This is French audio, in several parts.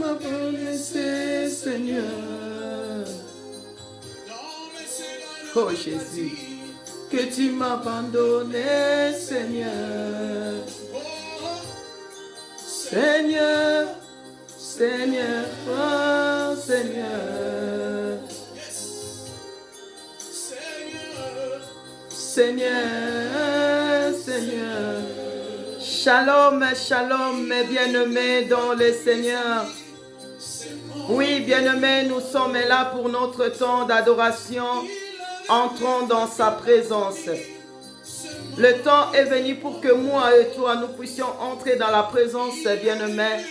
m'as laissé, Seigneur. Oh Jésus, que tu m'as abandonné, Seigneur. Seigneur, Seigneur, oh Seigneur. Seigneur, Seigneur. Shalom, shalom, mes bien-aimés dans le Seigneur. Oui, bien-aimés, nous sommes là pour notre temps d'adoration. Entrons dans sa présence. Le temps est venu pour que moi et toi, nous puissions entrer dans la présence, bien-aimés,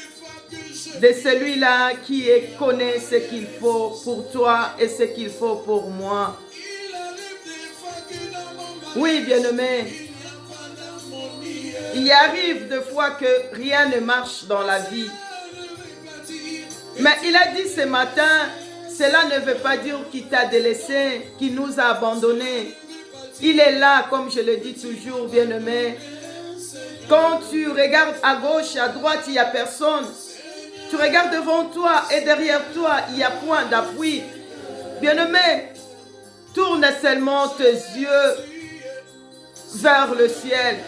de celui-là qui connaît ce qu'il faut pour toi et ce qu'il faut pour moi. Oui, bien-aimés, il arrive des fois que rien ne marche dans la vie. Mais il a dit ce matin, cela ne veut pas dire qu'il t'a délaissé, qu'il nous a abandonnés. Il est là, comme je le dis toujours, bien-aimé. Quand tu regardes à gauche, à droite, il n'y a personne. Tu regardes devant toi et derrière toi, il y a point d'appui. Bien-aimé, tourne seulement tes yeux vers le ciel.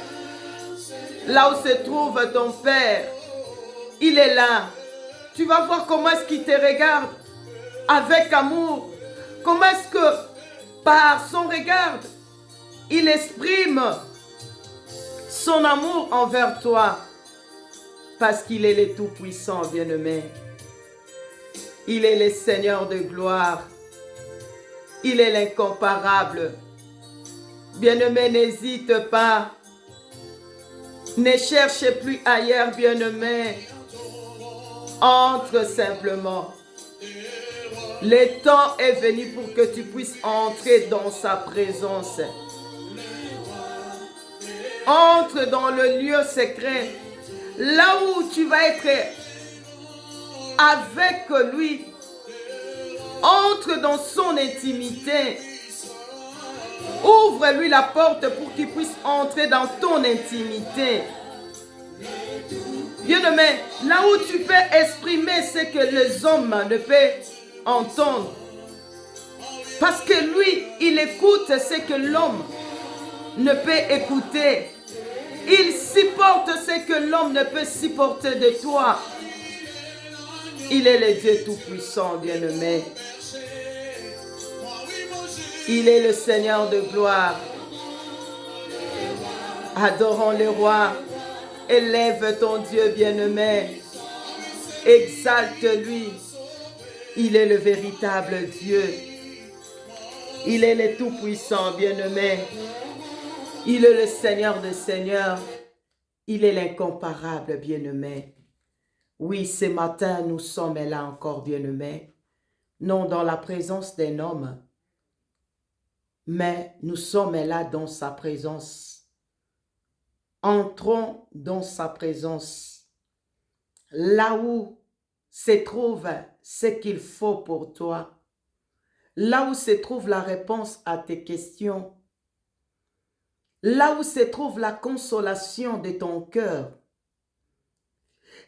Là où se trouve ton Père, il est là. Tu vas voir comment est-ce qu'il te regarde avec amour. Comment est-ce que par son regard, il exprime son amour envers toi. Parce qu'il est le Tout-Puissant, bien-aimé. Il est le Seigneur de gloire. Il est l'incomparable. Bien-aimé, n'hésite pas. Ne cherche plus ailleurs, bien-aimé. Entre simplement. Le temps est venu pour que tu puisses entrer dans sa présence. Entre dans le lieu secret. Là où tu vas être avec lui. Entre dans son intimité. Ouvre-lui la porte pour qu'il puisse entrer dans ton intimité. Bien-aimé, là où tu peux exprimer ce que les hommes ne peuvent entendre. Parce que lui, il écoute ce que l'homme ne peut écouter. Il supporte ce que l'homme ne peut supporter de toi. Il est le Dieu Tout-Puissant, bien-aimé. Il est le Seigneur de gloire. Adorons le roi. Élève ton Dieu bien-aimé. Exalte-lui. Il est le véritable Dieu. Il est le Tout-Puissant bien-aimé. Il est le Seigneur des Seigneurs. Il est l'incomparable bien-aimé. Oui, ce matin, nous sommes là encore bien-aimés. Non dans la présence d'un homme, mais nous sommes là dans sa présence. Entrons dans sa présence. Là où se trouve ce qu'il faut pour toi. Là où se trouve la réponse à tes questions. Là où se trouve la consolation de ton cœur.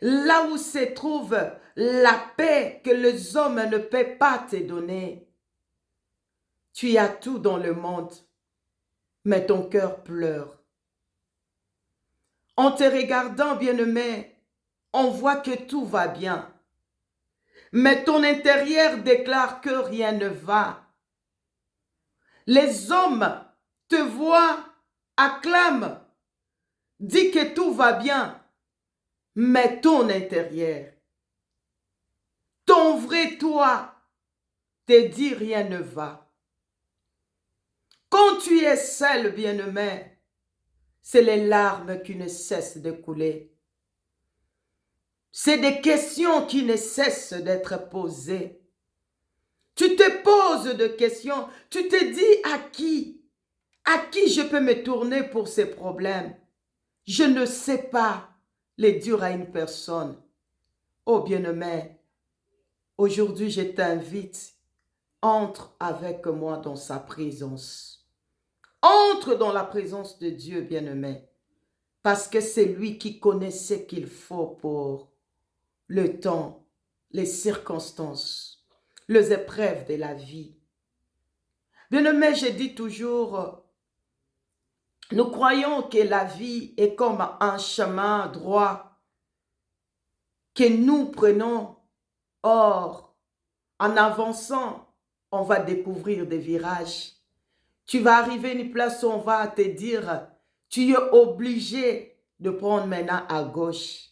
Là où se trouve la paix que les hommes ne peuvent pas te donner. Tu as tout dans le monde, mais ton cœur pleure. En te regardant, bien-aimé, on voit que tout va bien. Mais ton intérieur déclare que rien ne va. Les hommes te voient, acclament, disent que tout va bien. Mais ton intérieur, ton vrai toi, te dit rien ne va. Quand tu es seul, bien-aimé, c'est les larmes qui ne cessent de couler. C'est des questions qui ne cessent d'être posées. Tu te poses des questions, tu te dis à qui je peux me tourner pour ces problèmes? Je ne sais pas les dire à une personne. Oh bien-aimé, aujourd'hui je t'invite, entre avec moi dans sa présence. Entre dans la présence de Dieu, bien-aimé, parce que c'est lui qui connaît ce qu'il faut pour le temps, les circonstances, les épreuves de la vie. Bien-aimé, je dis toujours, nous croyons que la vie est comme un chemin droit que nous prenons. Or, en avançant, on va découvrir des virages. Tu vas arriver à une place où on va te dire, tu es obligé de prendre maintenant à gauche.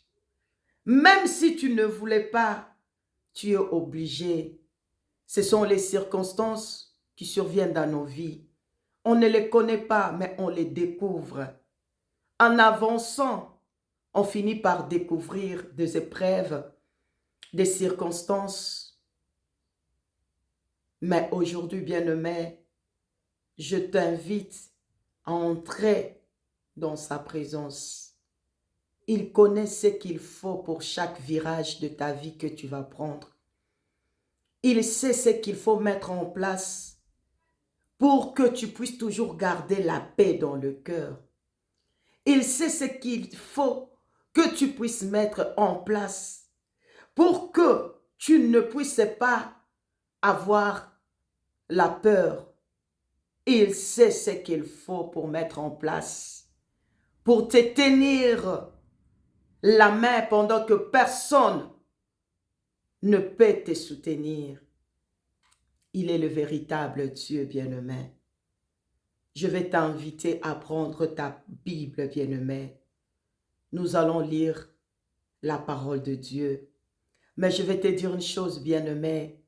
Même si tu ne voulais pas, tu es obligé. Ce sont les circonstances qui surviennent dans nos vies. On ne les connaît pas, mais on les découvre. En avançant, on finit par découvrir des épreuves, des circonstances. Mais aujourd'hui, bien-aimé, je t'invite à entrer dans sa présence. Il connaît ce qu'il faut pour chaque virage de ta vie que tu vas prendre. Il sait ce qu'il faut mettre en place pour que tu puisses toujours garder la paix dans le cœur. Il sait ce qu'il faut que tu puisses mettre en place pour que tu ne puisses pas avoir la peur. Il sait ce qu'il faut pour mettre en place, pour te tenir la main pendant que personne ne peut te soutenir. Il est le véritable Dieu bien-aimé. Je vais t'inviter à prendre ta Bible bien-aimé. Nous allons lire la parole de Dieu. Mais je vais te dire une chose bien-aimé.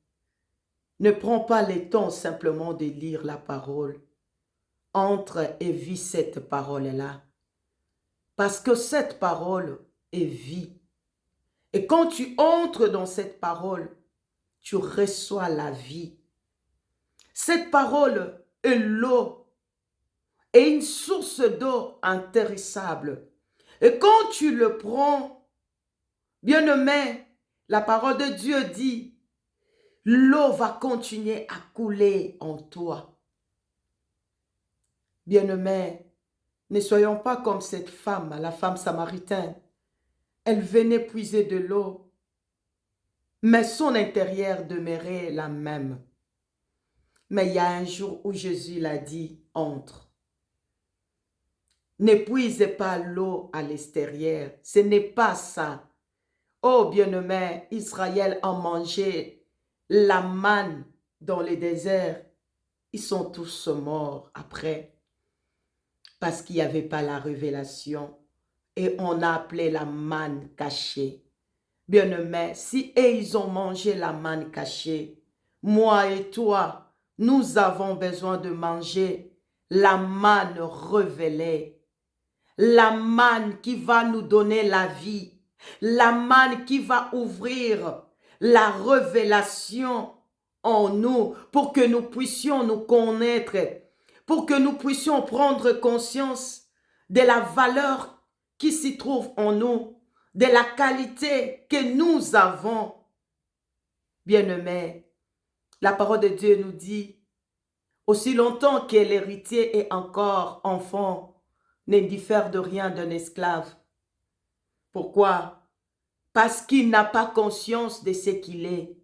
Ne prends pas le temps simplement de lire la parole. Entre et vis cette parole-là. Parce que cette parole est vie. Et quand tu entres dans cette parole, tu reçois la vie. Cette parole est l'eau et une source d'eau intéressable. Et quand tu le prends, bien-aimé, la parole de Dieu dit, l'eau va continuer à couler en toi. Bien-aimé, ne soyons pas comme cette femme, la femme samaritaine. Elle venait puiser de l'eau, mais son intérieur demeurait la même. Mais il y a un jour où Jésus l'a dit, entre. N'épuisez pas l'eau à l'extérieur. Ce n'est pas ça. Oh bien-aimé, Israël a mangé la manne dans le désert. Ils sont tous morts après. Parce qu'il n'y avait pas la révélation. Et on a appelé la manne cachée. Bien-aimé, si ils ont mangé la manne cachée, moi et toi, nous avons besoin de manger la manne révélée. La manne qui va nous donner la vie. La manne qui va ouvrir la révélation en nous pour que nous puissions nous connaître, pour que nous puissions prendre conscience de la valeur qui s'y trouve en nous, de la qualité que nous avons. Bien-aimés, la parole de Dieu nous dit, aussi longtemps que l'héritier est encore enfant, ne diffère de rien d'un esclave. Pourquoi? Parce qu'il n'a pas conscience de ce qu'il est.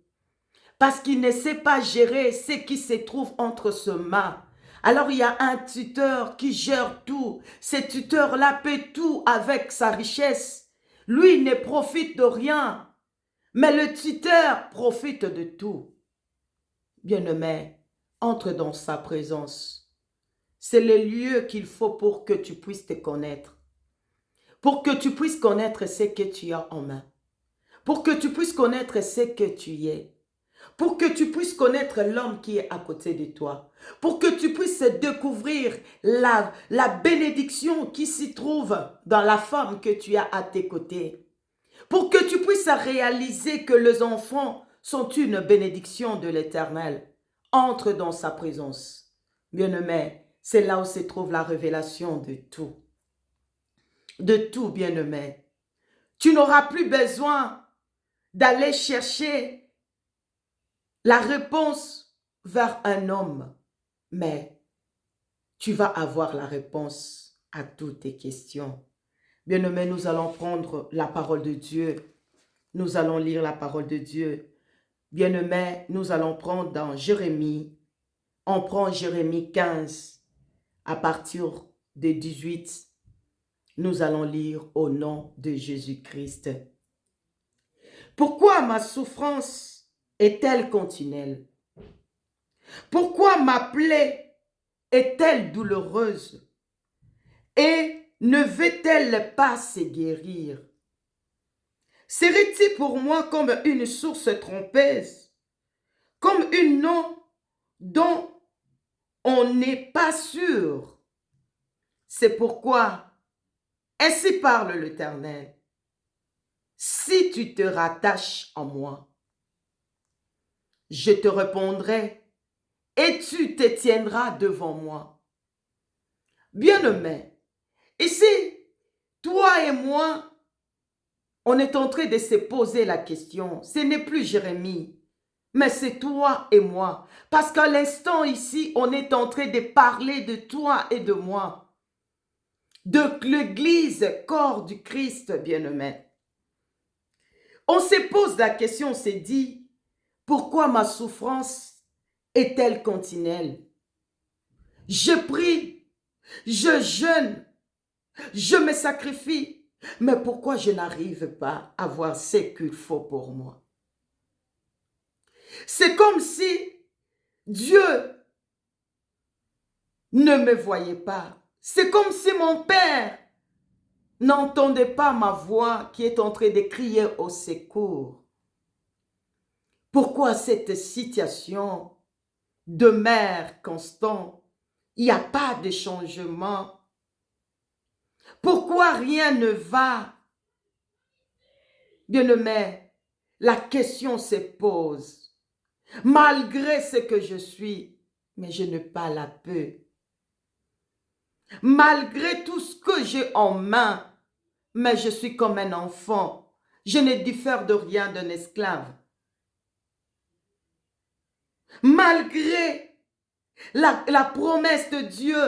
Parce qu'il ne sait pas gérer ce qui se trouve entre ses mains. Alors il y a un tuteur qui gère tout. Ce tuteur-là paie tout avec sa richesse. Lui ne profite de rien. Mais le tuteur profite de tout. Bien-aimé, entre dans sa présence. C'est le lieu qu'il faut pour que tu puisses te connaître. Pour que tu puisses connaître ce que tu as en main. Pour que tu puisses connaître ce que tu es. Pour que tu puisses connaître l'homme qui est à côté de toi. Pour que tu puisses découvrir la bénédiction qui s'y trouve dans la femme que tu as à tes côtés. Pour que tu puisses réaliser que les enfants sont une bénédiction de l'Éternel. Entre dans sa présence. Bien-aimé, c'est là où se trouve la révélation de tout. De tout, bien-aimé. Tu n'auras plus besoin d'aller chercher la réponse vers un homme, mais tu vas avoir la réponse à toutes tes questions. Bien-aimé, nous allons prendre la parole de Dieu Nous allons lire la parole de Dieu. Bien-aimés, nous allons prendre dans Jérémie. On prend Jérémie 15 à partir de 18. Nous allons lire au nom de Jésus-Christ. Pourquoi ma souffrance est-elle continuelle? Pourquoi ma plaie est-elle douloureuse? Et ne veut-elle pas se guérir? Serait-il pour moi comme une source trompeuse, comme une eau dont on n'est pas sûr? C'est pourquoi, ainsi parle l'Éternel, si tu te rattaches à moi, je te répondrai et tu te tiendras devant moi. Bien-aimé, ici, toi et moi, on est en train de se poser la question. Ce n'est plus Jérémie, mais c'est toi et moi. Parce qu'à l'instant ici, on est en train de parler de toi et de moi. De l'Église, corps du Christ, bien-aimé. On se pose la question, on se dit, pourquoi ma souffrance est-elle continuelle? Je prie, je jeûne, je me sacrifie, mais pourquoi je n'arrive pas à voir ce qu'il faut pour moi? C'est comme si Dieu ne me voyait pas. C'est comme si mon Père n'entendait pas ma voix qui est en train de crier au secours. Pourquoi cette situation demeure constante? Il n'y a pas de changement. Pourquoi rien ne va? Bien-aimé, la question se pose. Malgré ce que je suis, mais je n'ai pas la paix. Malgré tout ce que j'ai en main, mais je suis comme un enfant. Je ne diffère de rien d'un esclave. Malgré la promesse de Dieu,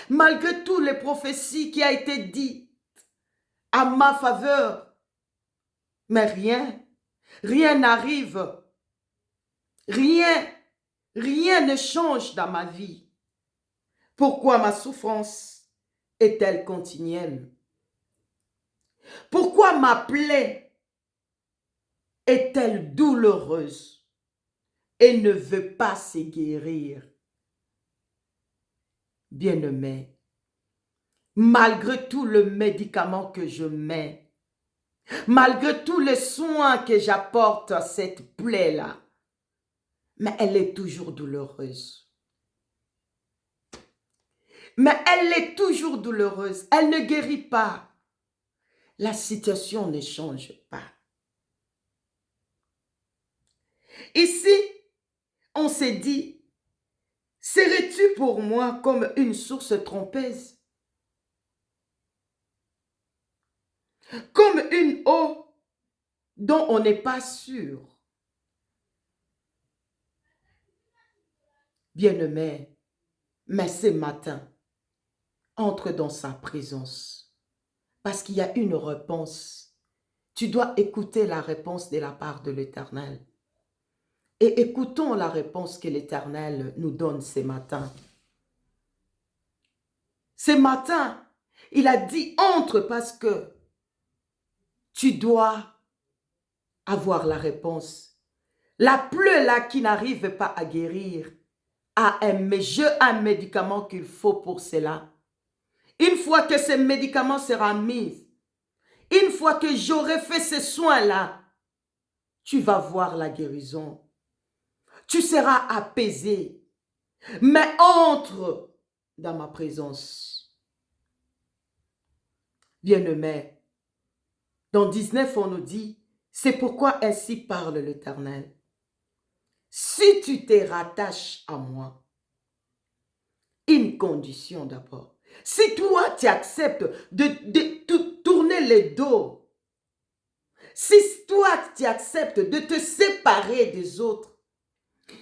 malgré toutes les prophéties qui ont été dites à ma faveur, mais rien n'arrive. Rien ne change dans ma vie. Pourquoi ma souffrance est-elle continuelle? Pourquoi ma plaie est-elle douloureuse et ne veut pas se guérir? Bien-aimé, malgré tout le médicament que je mets, malgré tous les soins que j'apporte à cette plaie-là, mais elle est toujours douloureuse. Mais elle est toujours douloureuse. Elle ne guérit pas. La situation ne change pas. Ici, on s'est dit, serais-tu pour moi comme une source trompeuse? Comme une eau dont on n'est pas sûr? Bien-aimé, mais ce matin, entre dans sa présence. Parce qu'il y a une réponse. Tu dois écouter la réponse de la part de l'Éternel. Et écoutons la réponse que l'Éternel nous donne ce matin. Ce matin, il a dit entre parce que tu dois avoir la réponse. La plaie là qui n'arrive pas à guérir a un médicament qu'il faut pour cela. Une fois que ce médicament sera mis, une fois que j'aurai fait ces soins-là, tu vas voir la guérison. Tu seras apaisé. Mais entre dans ma présence. Bien-aimé, dans 19, on nous dit, c'est pourquoi ainsi parle l'Éternel. Si tu te rattaches à moi, une condition d'abord. Si toi, tu acceptes de tourner le dos, si toi, tu acceptes de te séparer des autres,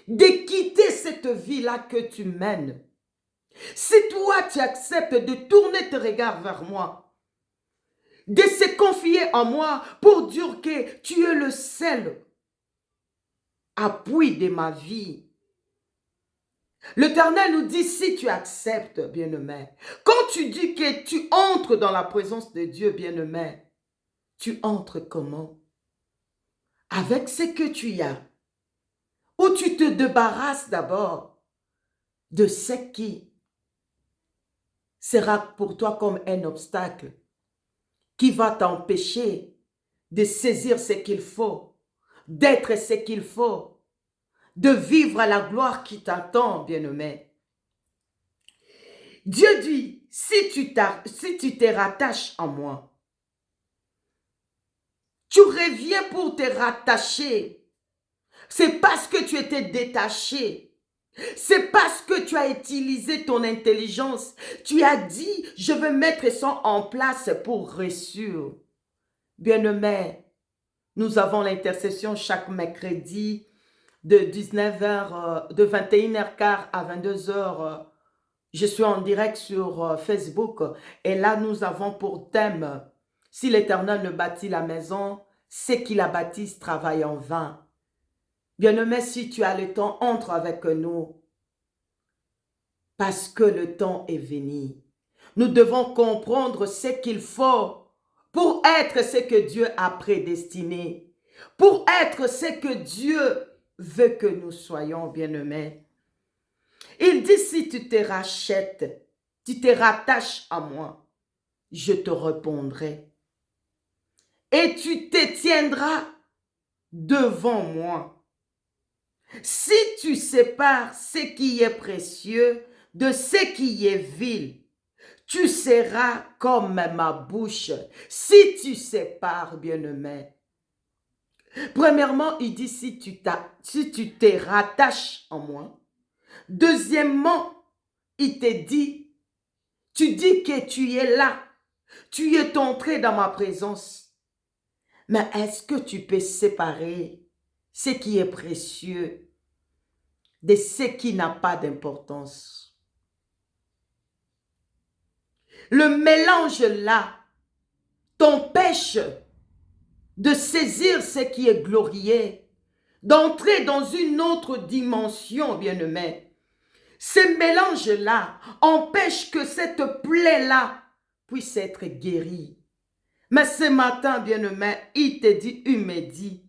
de quitter cette vie-là que tu mènes, si toi, tu acceptes de tourner tes regards vers moi, de se confier en moi pour dire que tu es le seul appui de ma vie. L'Éternel nous dit, si tu acceptes, bien-aimé, quand tu dis que tu entres dans la présence de Dieu, bien-aimé, tu entres comment? Avec ce que tu as. Ou tu te débarrasses d'abord de ce qui sera pour toi comme un obstacle, qui va t'empêcher de saisir ce qu'il faut, d'être ce qu'il faut, de vivre à la gloire qui t'attend, bien-aimé. Dieu dit, si tu te rattaches en moi, tu reviens pour te rattacher. C'est parce que tu étais détaché. C'est parce que tu as utilisé ton intelligence. Tu as dit, je veux mettre ça en place pour réussir. Bien-aimé, nous avons l'intercession chaque mercredi de 19h, de 21h15 à 22h. Je suis en direct sur Facebook et là nous avons pour thème, si l'Éternel ne bâtit la maison, ceux qui la bâtissent travaillent en vain. Bien-aimé, si tu as le temps, entre avec nous parce que le temps est venu. Nous devons comprendre ce qu'il faut pour être ce que Dieu a prédestiné, pour être ce que Dieu veut que nous soyons, bien-aimés. Il dit, si tu te rachètes, tu te rattaches à moi, je te répondrai. Et tu te tiendras devant moi. Si tu sépares ce qui est précieux de ce qui est vil, tu seras comme ma bouche. Si tu sépares, bien-aimé. Premièrement, il dit, si tu te rattaches en moi. Deuxièmement, il te dit, tu dis que tu es là, tu es entré dans ma présence. Mais est-ce que tu peux séparer ce qui est précieux de ce qui n'a pas d'importance? Le mélange là t'empêche de saisir ce qui est glorieux, d'entrer dans une autre dimension, bien-aimé. Ce mélange-là empêche que cette plaie-là puisse être guérie. Mais ce matin, bien-aimé, il me dit,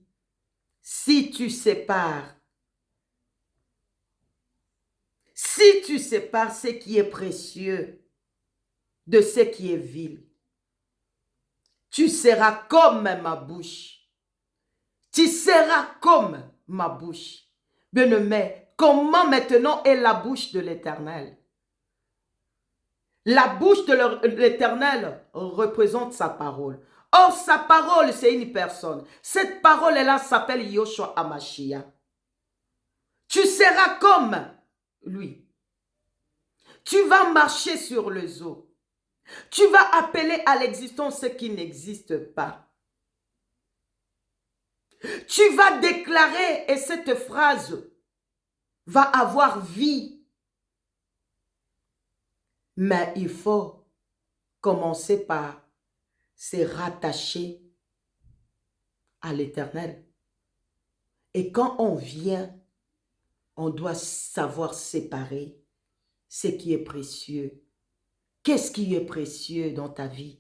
si tu sépares ce qui est précieux de ce qui est vil, tu seras comme ma bouche. Tu seras comme ma bouche. Bien-aimé, comment maintenant est la bouche de l'Éternel? La bouche de l'Éternel représente sa parole. Or, sa parole, c'est une personne. Cette parole-là s'appelle Yoshua Hamashiach. Tu seras comme lui. Tu vas marcher sur les eaux. Tu vas appeler à l'existence ce qui n'existe pas. Tu vas déclarer et cette phrase va avoir vie. Mais il faut commencer par se rattacher à l'Éternel. Et quand on vient, on doit savoir séparer ce qui est précieux. Qu'est-ce qui est précieux dans ta vie?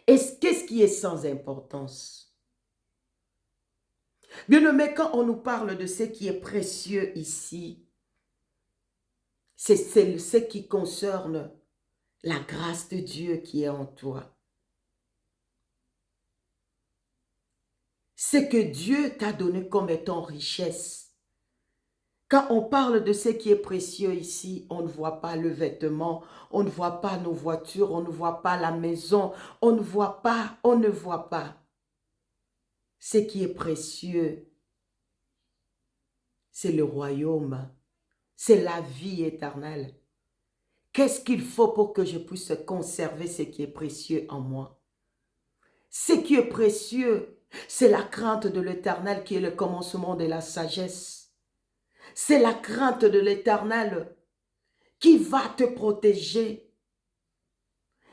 Et qu'est-ce qui est sans importance? Bien-aimé, quand on nous parle de ce qui est précieux ici, c'est ce qui concerne la grâce de Dieu qui est en toi. Ce que Dieu t'a donné comme étant richesse. Quand on parle de ce qui est précieux ici, on ne voit pas le vêtement, on ne voit pas nos voitures, on ne voit pas la maison, on ne voit pas. Ce qui est précieux, c'est le royaume, c'est la vie éternelle. Qu'est-ce qu'il faut pour que je puisse conserver ce qui est précieux en moi? Ce qui est précieux, c'est la crainte de l'Éternel qui est le commencement de la sagesse. C'est la crainte de l'Éternel qui va te protéger.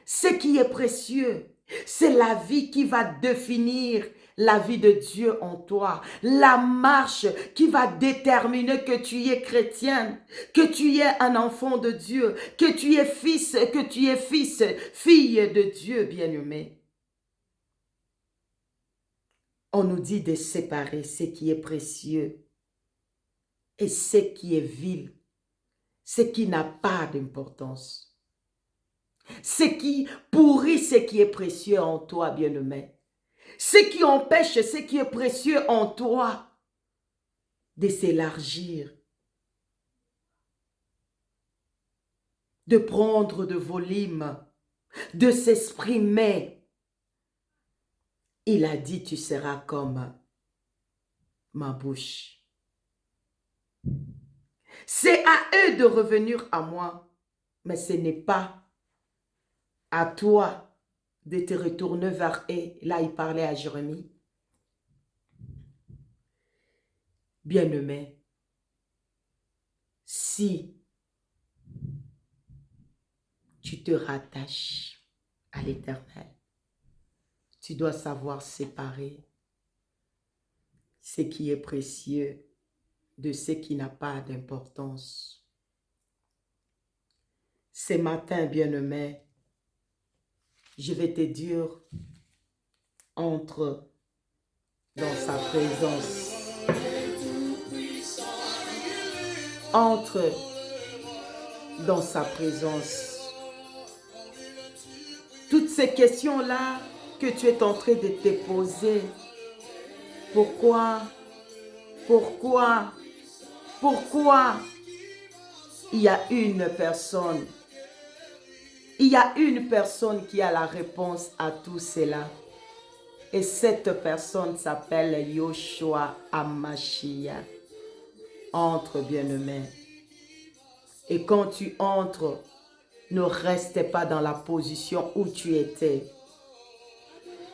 ce qui est précieux. C'est la vie qui va définir la vie de Dieu en toi. La marche qui va déterminer que tu es chrétienne, que tu es un enfant de Dieu, que tu es fils, fille de Dieu, bien-aimé. On nous dit de séparer ce qui est précieux et ce qui est vil, ce qui n'a pas d'importance. Ce qui pourrit ce qui est précieux en toi, bien-aimé. Ce qui empêche ce qui est précieux en toi de s'élargir, de prendre de volume, de s'exprimer. Il a dit, tu seras comme ma bouche. C'est à eux de revenir à moi, mais ce n'est pas à toi de te retourner vers eux. Là, il parlait à Jérémie. Bien-aimé, si tu te rattaches à l'Éternel, tu dois savoir séparer ce qui est précieux de ce qui n'a pas d'importance. Ce matin, bien-aimé, je vais te dire, entre dans sa présence. Entre dans sa présence. Toutes ces questions-là que tu es en train de te poser. Pourquoi? Pourquoi? Pourquoi? Il y a une personne. Il y a une personne qui a la réponse à tout cela. Et cette personne s'appelle Yoshua HaMashiach. Entre, bien-aimé. Et quand tu entres, ne reste pas dans la position où tu étais.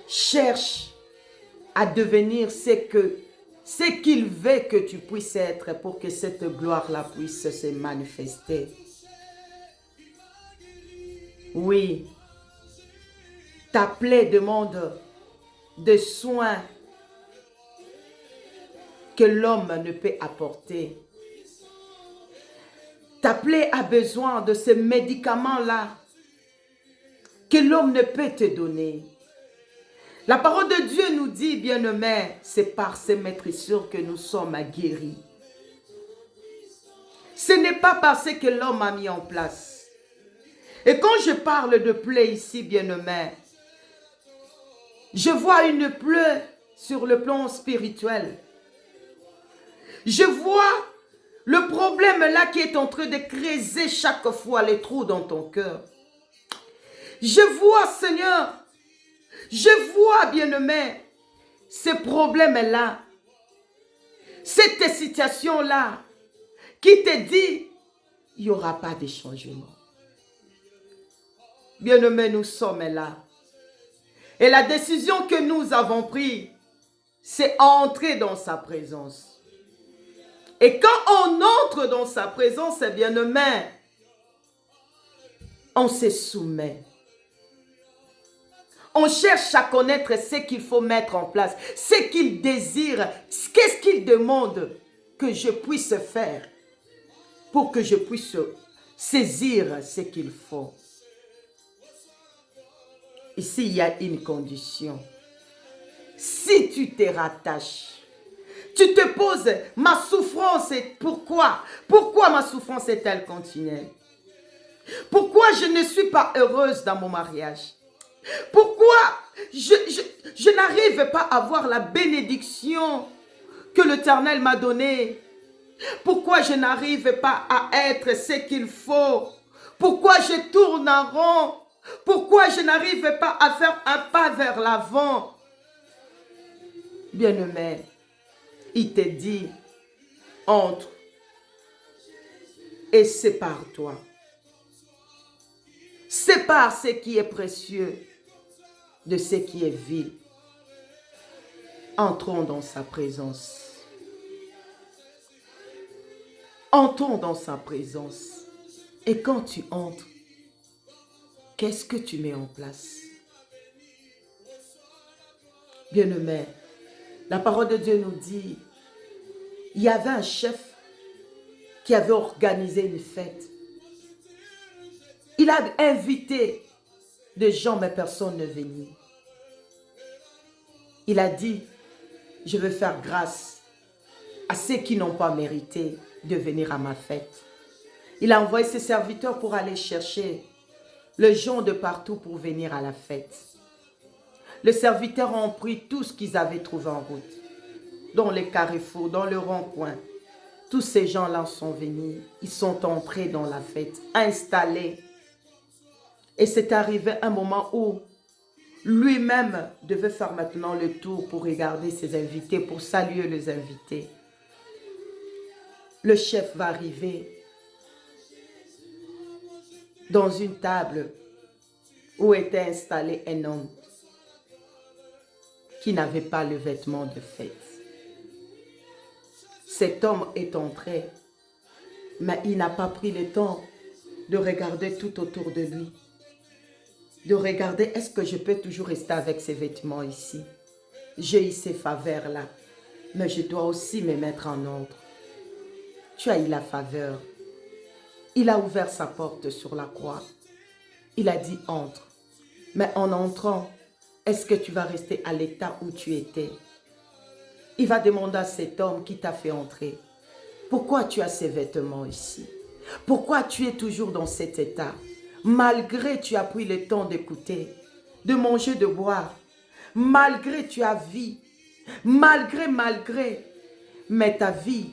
Cherche à devenir ce qu'il veut que tu puisses être pour que cette gloire-là puisse se manifester. Oui, ta plaie demande des soins que l'homme ne peut apporter. Ta plaie a besoin de ces médicaments-là que l'homme ne peut te donner. La parole de Dieu nous dit, bien-aimé, c'est par ces maîtrissures que nous sommes guéris. Ce n'est pas parce que l'homme a mis en place. Et quand je parle de plaie ici, bien-aimé, je vois une plaie sur le plan spirituel. Je vois le problème là qui est en train de creuser chaque fois les trous dans ton cœur. Je vois, Seigneur, je vois, bien-aimé, ces problèmes-là, cette situation-là qui te dit, il n'y aura pas de changement. Bien-aimé, nous sommes là. Et la décision que nous avons prise, c'est entrer dans sa présence. Et quand on entre dans sa présence, bien-aimé, on se soumet. On cherche à connaître ce qu'il faut mettre en place, ce qu'il désire, qu'est-ce qu'il demande que je puisse faire pour que je puisse saisir ce qu'il faut. Ici, il y a une condition. Si tu te rattaches, tu te poses, ma souffrance est pourquoi? Pourquoi ma souffrance est-elle continuelle? Pourquoi je ne suis pas heureuse dans mon mariage? Pourquoi je n'arrive pas à avoir la bénédiction que l'Éternel m'a donnée? Pourquoi je n'arrive pas à être ce qu'il faut? Pourquoi je tourne en rond? Pourquoi je n'arrive pas à faire un pas vers l'avant? Bien-aimé, il te dit, entre et sépare-toi. Sépare ce qui est précieux de ce qui est vil. Entrons dans sa présence. Entrons dans sa présence. Et quand tu entres, Qu'est-ce que tu mets en place? Bien-aimé, la parole de Dieu nous dit, il y avait un chef qui avait organisé une fête. Il a invité des gens, mais personne ne venait. Il a dit, je veux faire grâce à ceux qui n'ont pas mérité de venir à ma fête. Il a envoyé ses serviteurs pour aller chercher les gens de partout pour venir à la fête. Les serviteurs ont pris tout ce qu'ils avaient trouvé en route, dans les carrefours, dans le rond-point. Tous ces gens-là sont venus, ils sont entrés dans la fête, installés. Et c'est arrivé un moment où lui-même devait faire maintenant le tour pour regarder ses invités, pour saluer les invités. Le chef va arriver dans une table où était installé un homme qui n'avait pas le vêtement de fête. Cet homme est entré, mais il n'a pas pris le temps de regarder tout autour de lui. De regarder, est-ce que je peux toujours rester avec ces vêtements ici? J'ai eu ces faveurs-là, mais je dois aussi me mettre en ordre. Tu as eu la faveur. Il a ouvert sa porte sur la croix. Il a dit, entre. Mais en entrant, est-ce que tu vas rester à l'état où tu étais? Il va demander à cet homme qui t'a fait entrer, pourquoi tu as ces vêtements ici? Pourquoi tu es toujours dans cet état? Malgré tu as pris le temps d'écouter, de manger, de boire, malgré tu as vie, malgré, mais ta vie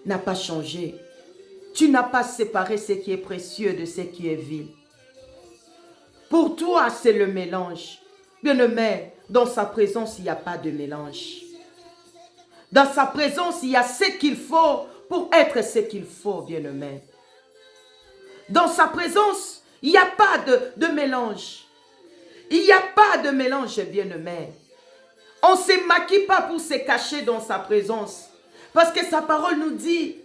n'a pas changé. Tu n'as pas séparé ce qui est précieux de ce qui est vil. Pour toi, c'est le mélange. Bien-aimé, dans sa présence, il n'y a pas de mélange. Dans sa présence, il y a ce qu'il faut pour être ce qu'il faut, bien-aimé. Dans sa présence, il n'y a pas de mélange. Il n'y a pas de mélange, bien-aimé. On ne se maquille pas pour se cacher dans sa présence. Parce que sa parole nous dit,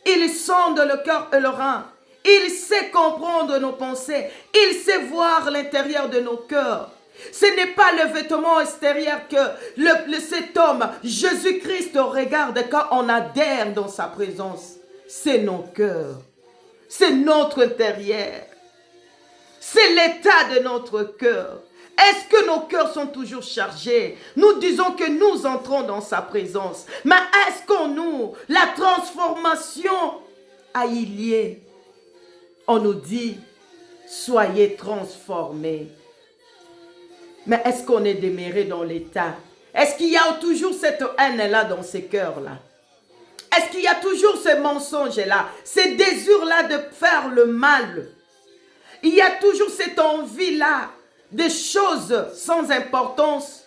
il sonde le cœur et le rein. Il sait comprendre nos pensées. Il sait voir l'intérieur de nos cœurs. Ce n'est pas le vêtement extérieur que cet homme, Jésus-Christ, regarde quand on adhère dans sa présence. C'est nos cœurs. C'est notre intérieur. C'est l'état de notre cœur. Est-ce que nos cœurs sont toujours chargés? Nous disons que nous entrons dans sa présence. Mais est-ce qu'on nous, la transformation a eu lieu? On nous dit, soyez transformés. Mais est-ce qu'on est demeuré dans l'état? Est-ce qu'il y a toujours cette haine-là dans ces cœurs-là? Est-ce qu'il y a toujours ce mensonge-là, ces désirs-là de faire le mal? Il y a toujours cette envie-là des choses sans importance.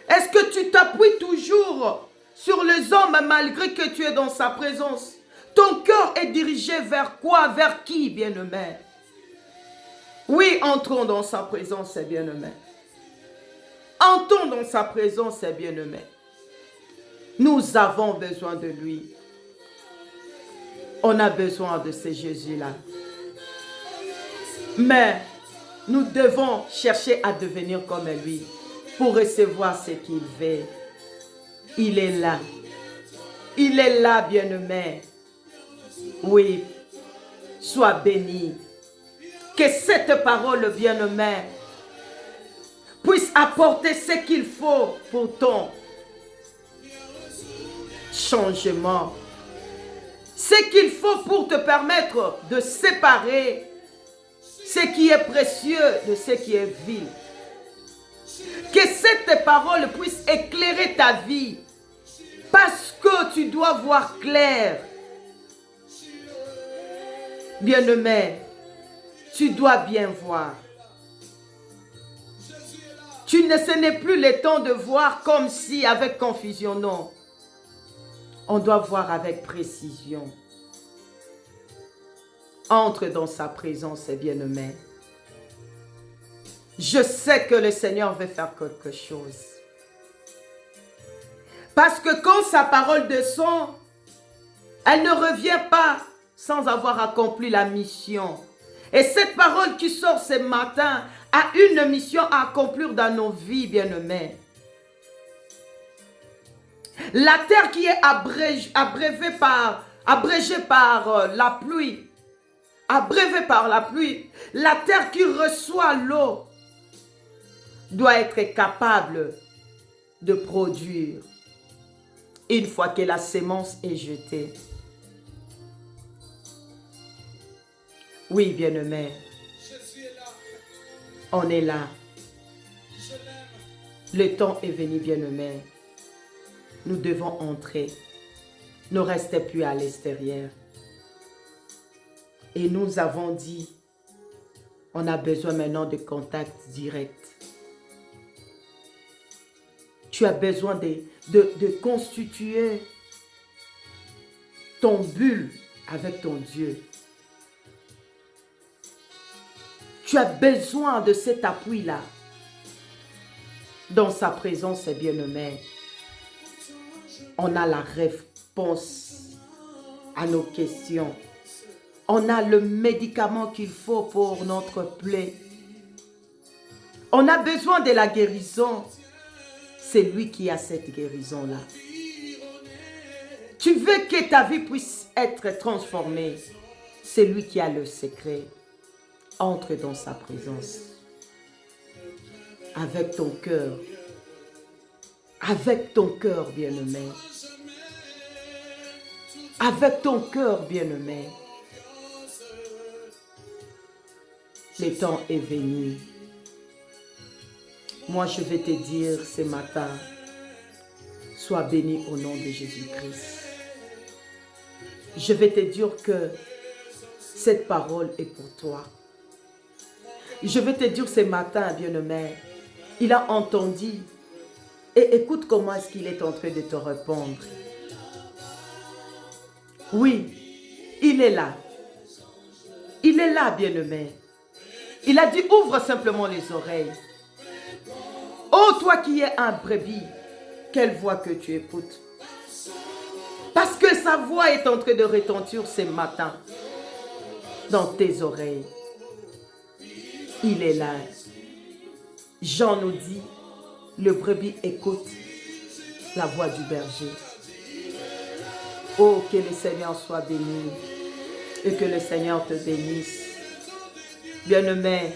Est-ce que tu t'appuies toujours sur les hommes malgré que tu es dans sa présence? Ton cœur est dirigé vers quoi? Vers qui, bien-aimé? Oui, entrons dans sa présence, c'est bien-aimé. Entrons dans sa présence, c'est bien-aimé. Nous avons besoin de lui. On a besoin de ce Jésus-là. Mais nous devons chercher à devenir comme lui pour recevoir ce qu'il veut. Il est là. Il est là, bien-aimé. Oui, sois béni. Que cette parole, bien-aimé, puisse apporter ce qu'il faut pour ton changement. Ce qu'il faut pour te permettre de séparer ce qui est précieux de ce qui est vil. Que cette parole puisse éclairer ta vie. Parce que tu dois voir clair. Bien-aimé, tu dois bien voir. Ce n'est plus le temps de voir comme si avec confusion, non. On doit voir avec précision. Entre dans sa présence, bien-aimé. Je sais que le Seigneur veut faire quelque chose. Parce que quand sa parole descend, elle ne revient pas sans avoir accompli la mission. Et cette parole qui sort ce matin a une mission à accomplir dans nos vies, bien-aimés. La terre qui est abrégée par la pluie, la terre qui reçoit l'eau doit être capable de produire une fois que la sémence est jetée. Oui, bien-aimés, on est là. Le temps est venu, bien-aimés. Nous devons entrer. Ne restez plus à l'extérieur. Et nous avons dit, on a besoin maintenant de contact direct. Tu as besoin de constituer ton bulle avec ton Dieu. Tu as besoin de cet appui-là. Dans sa présence, bien-aimé, on a la réponse à nos questions. On a le médicament qu'il faut pour notre plaie. On a besoin de la guérison. C'est lui qui a cette guérison-là. Tu veux que ta vie puisse être transformée. C'est lui qui a le secret. Entre dans sa présence. Avec ton cœur. Avec ton cœur, bien-aimé. Avec ton cœur, bien-aimé. Le temps est venu. Moi, je vais te dire ce matin, sois béni au nom de Jésus-Christ. Je vais te dire que cette parole est pour toi. Je vais te dire ce matin, bien-aimé, il a entendu. Et écoute comment est-ce qu'il est en train de te répondre. Oui, il est là. Il est là, bien-aimé. Il a dit, ouvre simplement les oreilles. Oh, toi qui es un brebis, quelle voix que tu écoutes. Parce que sa voix est en train de retentir ce matin dans tes oreilles. Il est là. Jean nous dit, le brebis écoute la voix du berger. Oh, que le Seigneur soit béni et que le Seigneur te bénisse. Bien-aimé,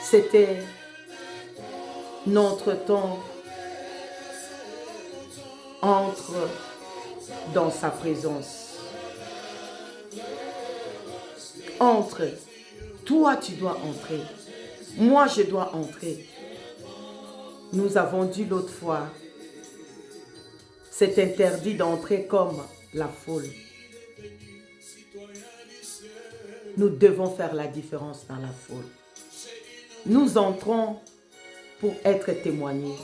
c'était notre temps. Entre dans sa présence. Entre. Toi, tu dois entrer. Moi, je dois entrer. Nous avons dit l'autre fois, c'est interdit d'entrer comme la foule. Nous devons faire la différence dans la foule. Nous entrons pour être témoignés.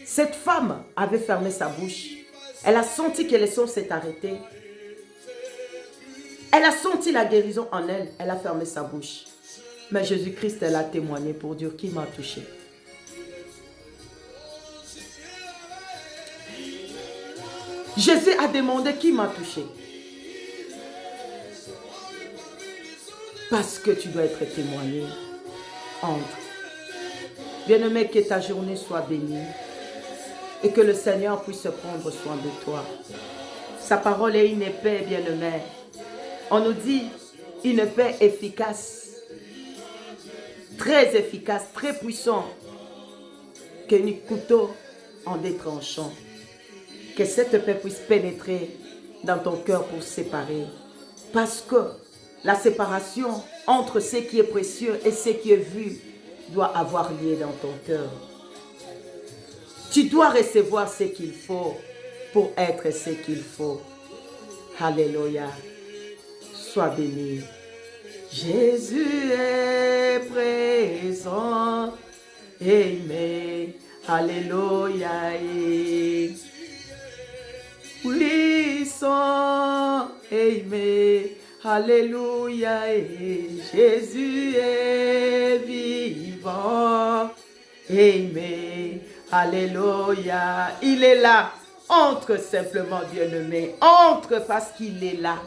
Cette femme avait fermé sa bouche. Elle a senti que le sang s'est arrêté. Elle a senti la guérison en elle. Elle a fermé sa bouche. Mais Jésus-Christ, elle a témoigné pour dire qui m'a touché. Jésus a demandé qui m'a touché. Parce que tu dois être témoigné. Entre. Bien-aimé, que ta journée soit bénie. Et que le Seigneur puisse prendre soin de toi. Sa parole est une épée, bien-aimé. On nous dit une épée efficace. Très efficace, très puissant. Qu'un couteau en détranchant. Que cette épée puisse pénétrer dans ton cœur pour séparer. Parce que la séparation entre ce qui est précieux et ce qui est vu doit avoir lieu dans ton cœur. Tu dois recevoir ce qu'il faut pour être ce qu'il faut. Alléluia. Sois béni. Jésus est présent. Amen. Alléluia. Puissant. Amen. Alléluia. Jésus est vivant. Amen. Alléluia. Il est là. Entre simplement, bien-aimé. Entre parce qu'il est là.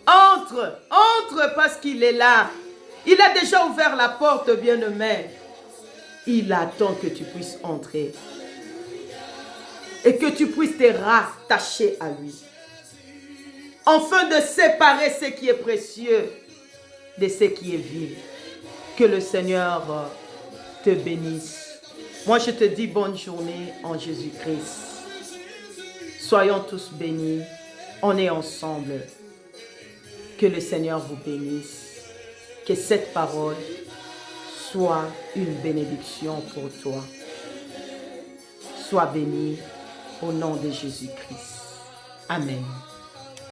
Entre, entre parce qu'il est là. Il a déjà ouvert la porte, bien-aimé. Il attend que tu puisses entrer. Et que tu puisses te rattacher à lui. Afin de séparer ce qui est précieux de ce qui est vil. Que le Seigneur te bénisse. Moi, je te dis bonne journée en Jésus-Christ. Soyons tous bénis. On est ensemble. Que le Seigneur vous bénisse. Que cette parole soit une bénédiction pour toi. Sois béni au nom de Jésus-Christ. Amen.